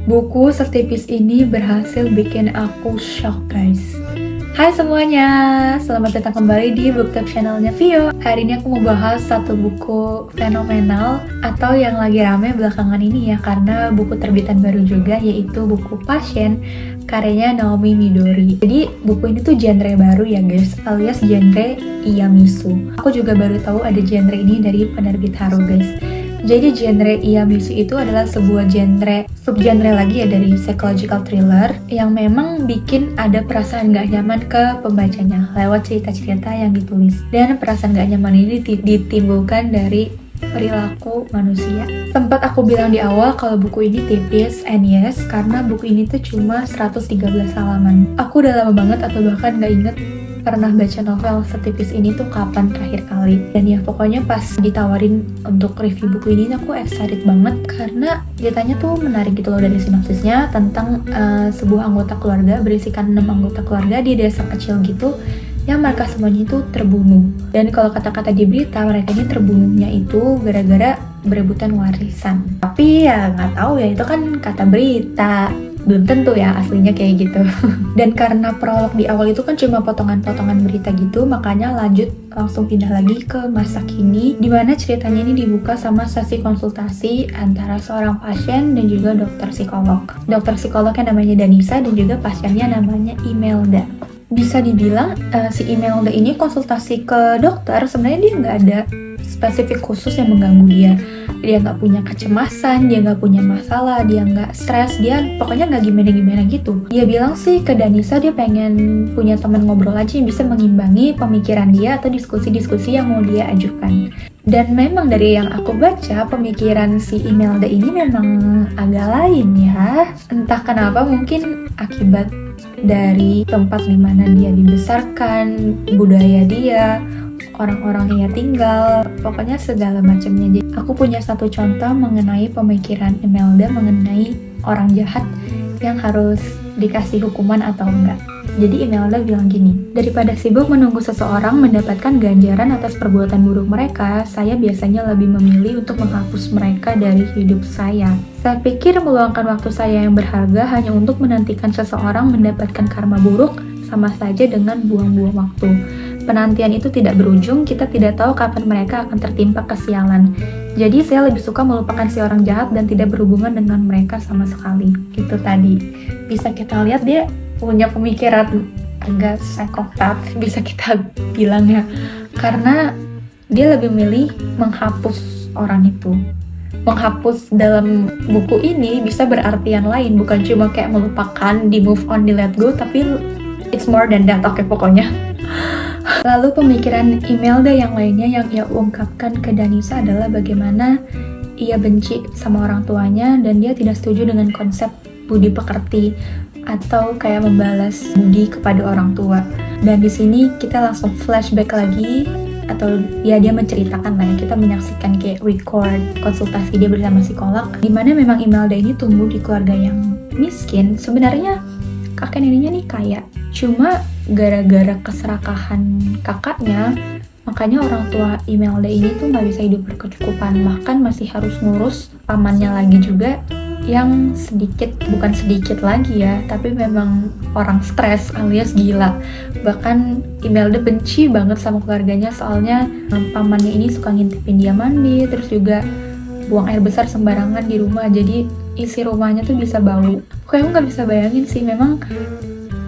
Buku setipis ini berhasil bikin aku shock, guys. Hai semuanya, selamat datang kembali di BookTube channelnya Vio. Hari ini aku mau bahas satu buku fenomenal atau yang lagi rame belakangan ini ya, karena buku terbitan baru juga, yaitu buku Passion karyanya Naomi Midori. Jadi buku ini tuh genre baru ya guys, alias genre Iyamisu. Aku juga baru tahu ada genre ini dari penerbit Haru guys. Jadi genre Iyamisu itu adalah sebuah subgenre lagi ya dari psychological thriller yang memang bikin ada perasaan gak nyaman ke pembacanya lewat cerita-cerita yang ditulis. Dan perasaan gak nyaman ini ditimbulkan dari perilaku manusia. Sempat aku bilang di awal kalau buku ini tipis, and yes, karena buku ini tuh cuma 113 halaman. Aku udah lama banget atau bahkan gak inget pernah baca novel setipis ini tuh kapan terakhir kali. Dan ya pokoknya pas ditawarin untuk review buku ini aku excited banget karena ceritanya tuh menarik gitu loh. Dari sinopsisnya tentang sebuah anggota keluarga berisikan 6 anggota keluarga di desa kecil gitu yang mereka semuanya itu terbunuh. Dan kalau kata-kata di berita, mereka ini terbunuhnya itu gara-gara berebutan warisan. Tapi ya nggak tahu ya, itu kan kata berita, belum tentu ya aslinya kayak gitu. Dan karena prolog di awal itu kan cuma potongan-potongan berita gitu, makanya lanjut langsung pindah lagi ke masa kini, dimana ceritanya ini dibuka sama sesi konsultasi antara seorang pasien dan juga dokter psikolog. Dokter psikolognya namanya Danisa dan juga pasiennya namanya Imelda. Bisa dibilang si Imelda ini konsultasi ke dokter, sebenarnya dia nggak ada spesifik khusus yang mengganggu dia. Dia nggak punya kecemasan, dia nggak punya masalah, dia nggak stres, dia pokoknya nggak gimana-gimana gitu. Dia bilang sih ke Danisa dia pengen punya teman ngobrol aja yang bisa mengimbangi pemikiran dia atau diskusi-diskusi yang mau dia ajukan. Dan memang dari yang aku baca, pemikiran si Imelda ini memang agak lain ya. Entah kenapa, mungkin akibat dari tempat dimana dia dibesarkan, budaya dia, orang-orang yang tinggal, pokoknya segala macamnya. Jadi aku punya satu contoh mengenai pemikiran Imelda mengenai orang jahat yang harus dikasih hukuman atau enggak. Jadi Imelda bilang gini, daripada sibuk menunggu seseorang mendapatkan ganjaran atas perbuatan buruk mereka, saya biasanya lebih memilih untuk menghapus mereka dari hidup saya. Saya pikir meluangkan waktu saya yang berharga hanya untuk menantikan seseorang mendapatkan karma buruk sama saja dengan buang-buang waktu. Penantian itu tidak berujung, kita tidak tahu kapan mereka akan tertimpa kesialan. Jadi saya lebih suka melupakan si orang jahat dan tidak berhubungan dengan mereka sama sekali. Gitu tadi. Bisa kita lihat dia punya pemikiran agak psikopat, bisa kita bilang ya. Karena dia lebih milih menghapus orang itu. Menghapus dalam buku ini bisa berartian lain, bukan cuma kayak melupakan, di move on, di let go, tapi it's more than that, oke pokoknya. Lalu pemikiran Imelda yang lainnya yang ia ungkapkan ke Danisa adalah bagaimana ia benci sama orang tuanya dan dia tidak setuju dengan konsep budi pekerti atau kayak membalas budi kepada orang tua. Dan di sini kita langsung flashback lagi, atau ya dia menceritakan lah ya, kita menyaksikan kayak record konsultasi dia bersama psikolog, dimana memang Imelda ini tumbuh di keluarga yang miskin. Sebenarnya kakek neneknya nih kaya, cuma gara-gara keserakahan kakaknya, makanya orang tua Imelda ini tuh nggak bisa hidup berkecukupan, bahkan masih harus ngurus pamannya lagi juga yang bukan sedikit lagi ya, tapi memang orang stres alias gila. Bahkan Imelda benci banget sama keluarganya, soalnya pamannya ini suka ngintipin dia mandi, terus juga buang air besar sembarangan di rumah, jadi isi rumahnya tuh bisa bau. Pokoknya aku nggak bisa bayangin sih, memang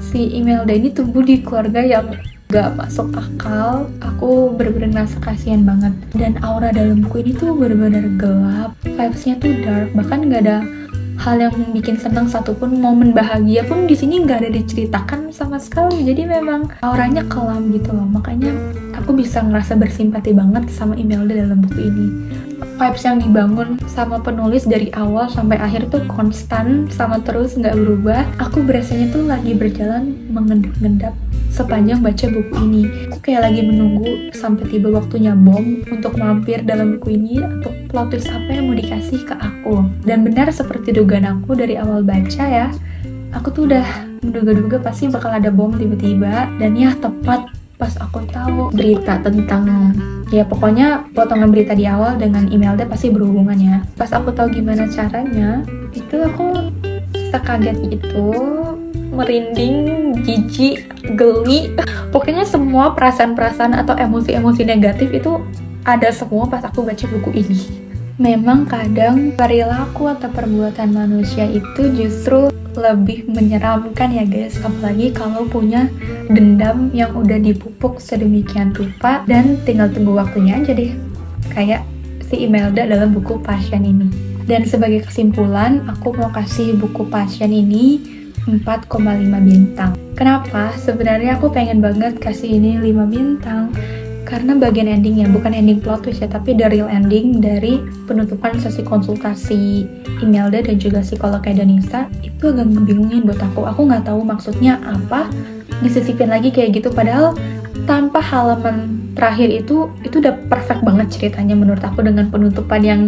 si Imelda ini tumbuh di keluarga yang gak masuk akal. Aku bener-bener ngerasa kasihan banget. Dan aura dalam buku ini tuh bener-bener gelap, vibes-nya tuh dark, bahkan gak ada hal yang bikin senang satupun. Momen bahagia pun di sini nggak ada diceritakan sama sekali. Jadi memang auranya kelam gitu loh. Makanya aku bisa ngerasa bersimpati banget sama Imelda dalam buku ini. Vibes yang dibangun sama penulis dari awal sampai akhir tuh konstan sama terus nggak berubah. Aku berasanya tuh lagi berjalan mengendap-endap sepanjang baca buku ini. Aku kayak lagi menunggu sampai tiba waktunya bom untuk mampir dalam buku ini, untuk plot twist apa yang mau dikasih ke aku. Dan benar seperti dugaan aku dari awal baca ya, aku tuh udah menduga-duga pasti bakal ada bom tiba-tiba. Dan ya tepat pas aku tahu berita tentang, ya pokoknya potongan berita di awal dengan Imelda pasti berhubungan ya. Pas aku tahu gimana caranya, itu aku sekaget itu, merinding, jijik, geli. Pokoknya semua perasaan-perasaan atau emosi-emosi negatif itu ada semua pas aku baca buku ini. Memang kadang perilaku atau perbuatan manusia itu justru lebih menyeramkan ya guys, apalagi kalau punya dendam yang udah dipupuk sedemikian rupa dan tinggal tunggu waktunya aja deh, kayak si Imelda dalam buku Passion ini. Dan sebagai kesimpulan, aku mau kasih buku Passion ini 4,5 bintang. Kenapa? Sebenarnya aku pengen banget kasih ini 5 bintang karena bagian endingnya, bukan ending plot twist ya, tapi the real ending dari penutupan sesi konsultasi Imelda dan juga psikolog Danisa itu agak ngebingungin buat aku. Aku nggak tahu maksudnya apa disisipin lagi kayak gitu, padahal tanpa halaman terakhir itu udah perfect banget ceritanya menurut aku, dengan penutupan yang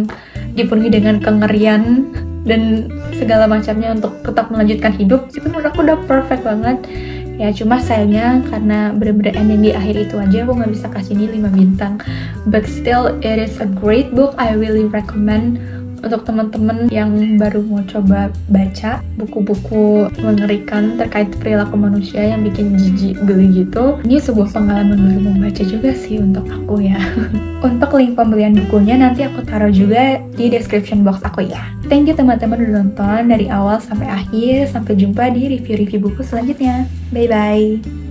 dipenuhi dengan kengerian dan segala macamnya untuk tetap melanjutkan hidup. Itu menurut aku udah perfect banget. Ya cuma sayangnya karena bener-bener ending di akhir itu aja aku nggak bisa kasih ini 5 bintang. But still it is a great book. I really recommend untuk teman-teman yang baru mau coba baca buku-buku mengerikan terkait perilaku manusia yang bikin jijik geli gitu. Ini sebuah pengalaman baru membaca juga sih untuk aku ya. Untuk link pembelian bukunya nanti aku taruh juga di description box aku ya. Thank you teman-teman udah nonton dari awal sampai akhir. Sampai jumpa di review-review buku selanjutnya. Bye-bye.